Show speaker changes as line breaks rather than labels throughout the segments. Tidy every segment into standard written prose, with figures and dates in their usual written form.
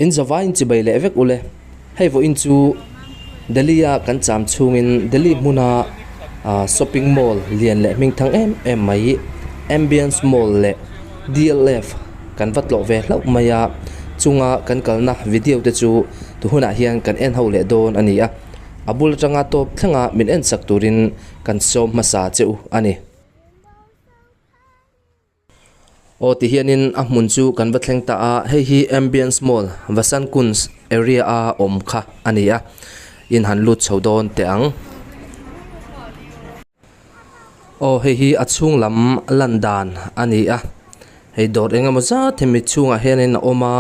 in zawa in chi bai le vek ule hei vo in chu Delhi a kan cham chungin Delhi muna shopping mall lian le ming thang em mai ambience mall le DLF kan vatlo ve hlau maya chunga kan kalna video te chu tu huna hian kan en ho le don ani a abul tanga top thlanga min en sak turin kan som masa cheu ani o ti hianin a hmun chu kan va thleng ta a hei hi ambience mall vasan kuns area a om kha ani a in han lut chodon te ang o hei hi achung lam landan ani a hei dor engemaw za themi chunga hianin oma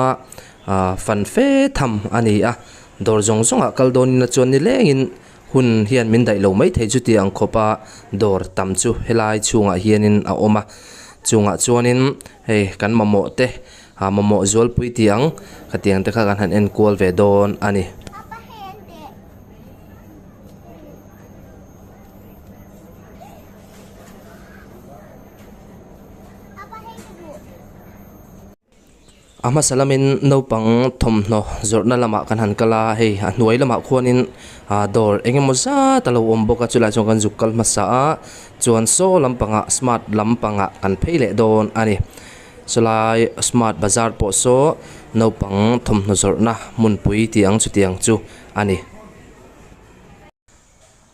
fan fe tham ani a dor zong zonga kaldon na chon ni lengin hun hian min dai lo mai thei chu ti ang khopa dor tam chu helai chunga hianin a oma chunga chuanin hei kan mamo te mamo zol pui tiang khatiang te kha kan han en kol ve don ani ama salamin no pang thomno zorna lama kan han kala hei hnuai lama khuanin dor engemoza talo omboka chula chong kan zukal masa chuan so lampanga smart lampanga kan pheile don ani solai smart bazar po so no pang thomno zorna mun pui tiang chu tiang chu ani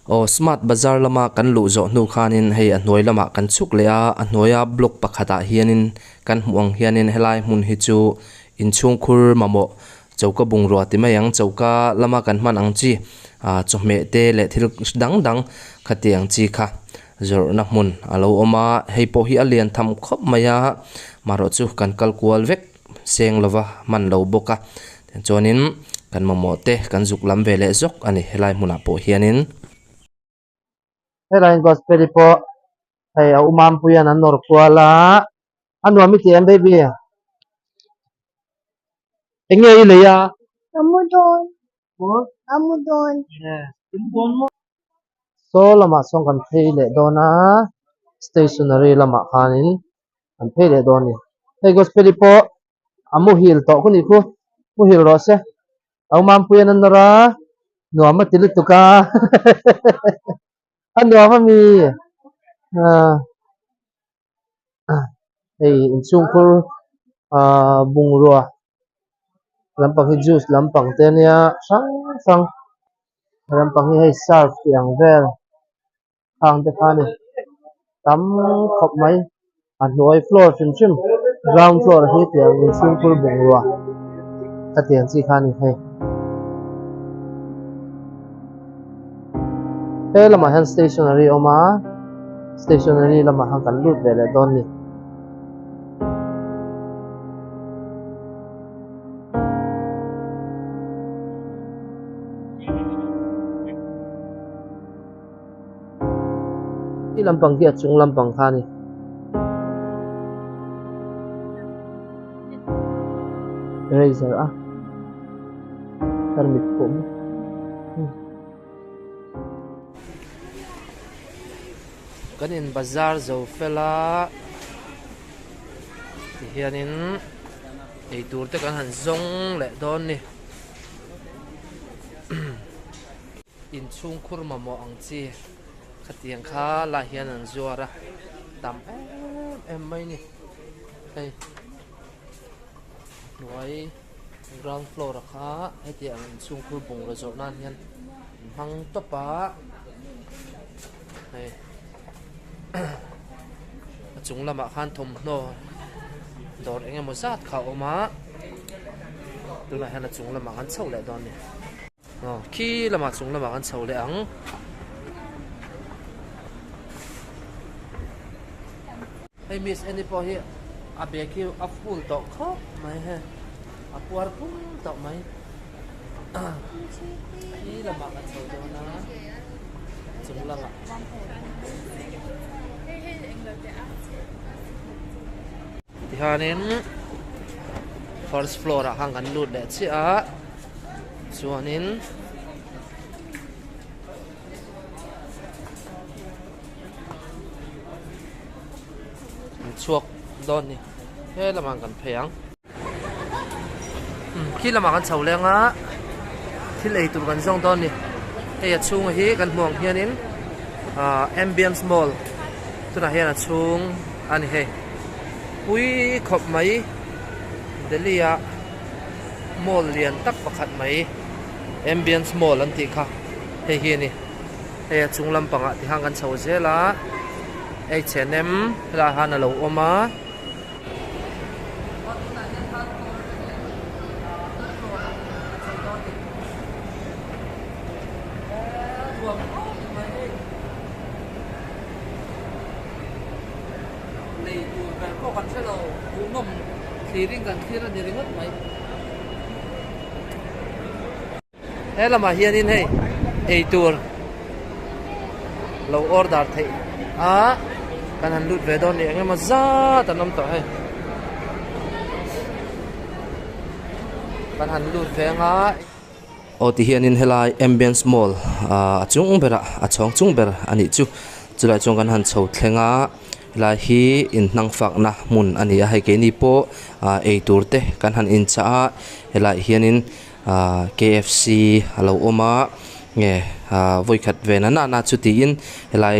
o smart bazar lama kan lu zo nu khanin hei hnuai lama kan chuk le a hnuaya block pakhata hianin kan muang hianin helai mun hi chu inchung khur mamo chauka bungro ti mayang chauka lama kan man ang chi chome te le thil dang dang khatiang chi kha zor na mun alo oma hei po hi alian tham khop maya maro chu kan kalkual vek seng lova man lo boka chonin kan mamo te kan zuk lam vele zok ani helai muna po hianin
helai gospel po hei umam puyan an nor kwala anu ami ti em baby engye ile ya
Amudon.
What?
Amudon.
Yeah. So lama song kan pheile dona stationery lama khanin kan pheile doni hei gospel po amu hil to kuni khu mu hil ro se umam puyan an nora no ama tilutuka anu ama mi hei inchung khur bungro lampang hi juice lampang te nia sang sang lampang hi hei surf tiang vel khang te khani tam khop mai an noi floor chim chim ground floor hi tiang inchung khur bungro ta tiang chi khani hei hei lama hand stationery oma stationery lama han kan lut vele don ni lampang ki achung lampang khani eraser permit ko
kanin bazar zo fela hianin ei tur te kan han zong le don ni in chung khur mamo ang chi khatiang kha la hian an zuara tam em mai ni hei nuai ground floor kha heti ang chung khur bung ro zo nan hian hang topa hei chung lama khan thom no dor engemaw zat kha oma tuna hian chung lama kan chho le don ni khi lama chung lama kan chho le ang hey miss any po hi abeki a full to kho mai he a puar pum to mai khi lama kan chho do na chung lama tihanin first floor a hang kan lut le chi a chuanin chuak don ni he lamang kan pheyang khi là mà kan chho lenga thil ei tur kan zong don ni hei chung hi kan hmuang hianin ambience mall tuna hian chung ani hei pui khop mai delia mall lian tak pakhat mai ambience mall an ti kha hei hi ni hei chung lampanga ti hang kan chho zela H&M la hana lo oma kan selo umum clearing kan clear ni ringot mai lama hianin hei ei tur lo order thei kan han lut ve don ni engema za tanom to hei kan han lut ve nga ti hianin helai ambience mall chung bera chong chung ber ani chu chulai chong kan han chho thlenga la hi in nang fak na mun ania hai ke ni po ei turte kan han in cha helai hianin KFC halo oma nge voi khat ve na na chuti in helai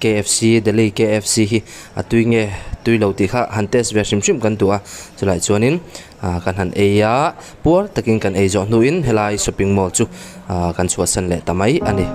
KFC Delhi KFC hi atui nge tui lo ti kha han test ve sim kan tua chulai chuanin kan han eya por takin kan ei zo nu in helai shopping mall chu kan chua san le tamai ani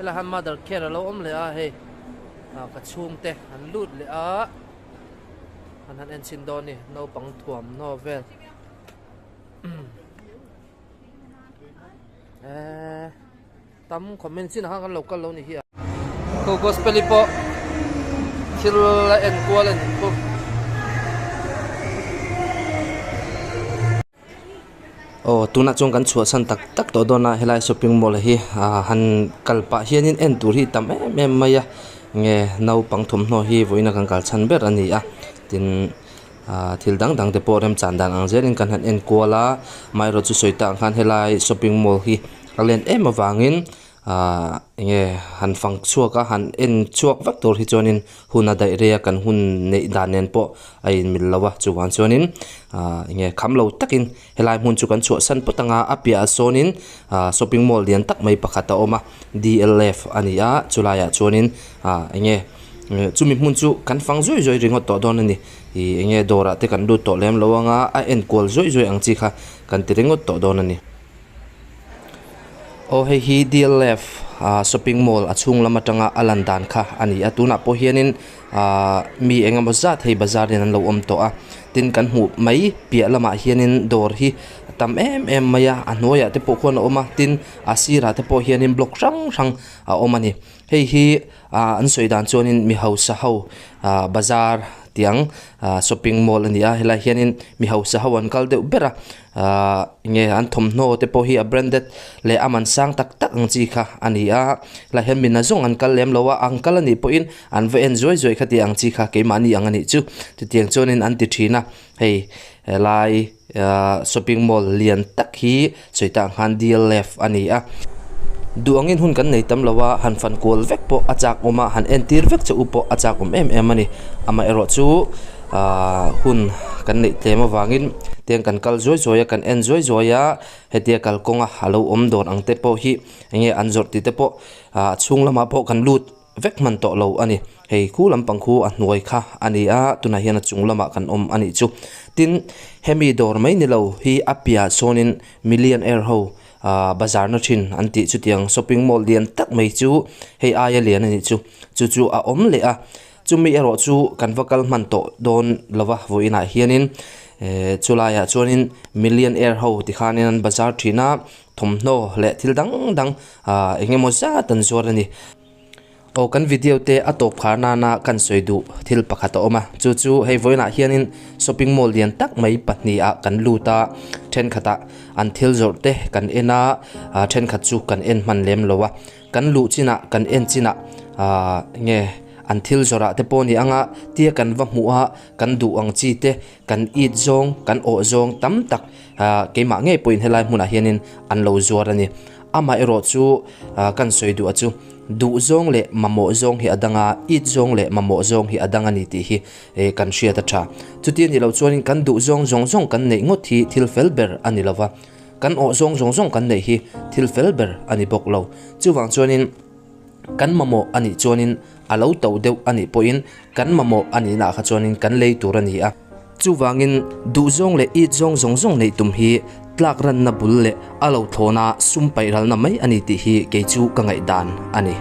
là han mother care lo om le he ka chung te han lut le han en chin don ni no pang thuam no vel tam comment sin ha kan local lo ni hi ko gospel po thil en kwal en ko tuna chung kan chua san tak to dona helai shopping mall hi han kalpa hianin en tur hi tam em maya nge nau pang thum no hi voina kan kal chan ber ani tin thil dang te porem chandan ang zerin kan han en kola mai ro chu soita khan helai shopping mall hi alen em awangin nge han fang chuaka han en chuak vak tor hi chonin huna dai rea kan hun nei danen po ai mil lawa chuwan chonin nge khamlo takin helai mun chu kan chu san potanga apia sonin shopping mall lian tak mai pakhata oma DLF ania chulaya chonin nge chumi mun chu kan fang zoi ringot to don ani nge dora te kan du to lem lawanga en kol zoi ang chi kha kan ti ringot to don ani hei hi DLF shopping mall achung lamatanga alandan kha ani atuna po hianin mi engemaw zat hei bazar nen lo om to tin kan hu mai pia lama hianin dor hi tam em maya anoya te po khona oma tin asira te po hianin block rang omani hei hi an soidan chonin mi hausa ho bazar tiang shopping mall ania helai hianin mi hausa hawan kal de bera nge an thom no te po hi a branded le aman sang tak ang chi kha ania la hen min na zong an kal lem lowa angkal ani po in an ve enjoy khati ang chi kha ke mani ang ani chu ti tiang chonin an ti thina hei lai shopping mall lian tak hi soita han DLF ania duangin hun kan nei tam lawa han fan kol vek po achak oma han entir vek chu upo achak em ani ama ero chu hun kan nei tlema wangin tiang kan kal zoi kan enjoy zoya hetia kal konga halo om dor ang te po hi nge anjor ti te po chung lama po kan lut vek man to lo ani hei khu lampang khu a hnuai kha ani tuna hian chung lama kan om ani chu tin hemi dor mai ni lo hi apia sonin millionaire ho bazar no thin anti chu tiang shopping mall lian tak mai chu hei aya lian ani chu a om le chumi ero chu kan vakal man to don lawa voina hianin chulaya chonin millionaire ho ti khanin bazar thina thomno le thil dang engemo za tan zor ani o kan video te atop kharna na kan soidu thil pakhat oma chu chu hei voina hianin shopping mall lian tak mai pahni a kan luta then khata an thil zor te kan ena then khat chu kan en man lem lowa kan lu china kan en china nge an thil zora te poni anga tia kan va mu a kan du ang chi te kan eat zong kan o zong tam tak keima nge point helai hmuna hianin an lo zuar ani ama ero chu kan soidu achu du zong le mamo zong hi adanga eat zong le mamo zong hi adanga ni ti hi kan shia ta tha chuti ni lo chuanin kan du zong zong zong kan nei ngot hi thil felber ani lova kan o zong zong zong kan nei hi thil felber ani bok lo chuwang chuanin kan mamo ani chuanin alo to deuh ani poin kan mamo ani na kha chuanin kan lei tur ani a chuwangin du zong le eat zong zong zong nei tum hi tlak ran na bul le alo thona sum pai ral na mai ani ti hi ke chu ka ngai dan ani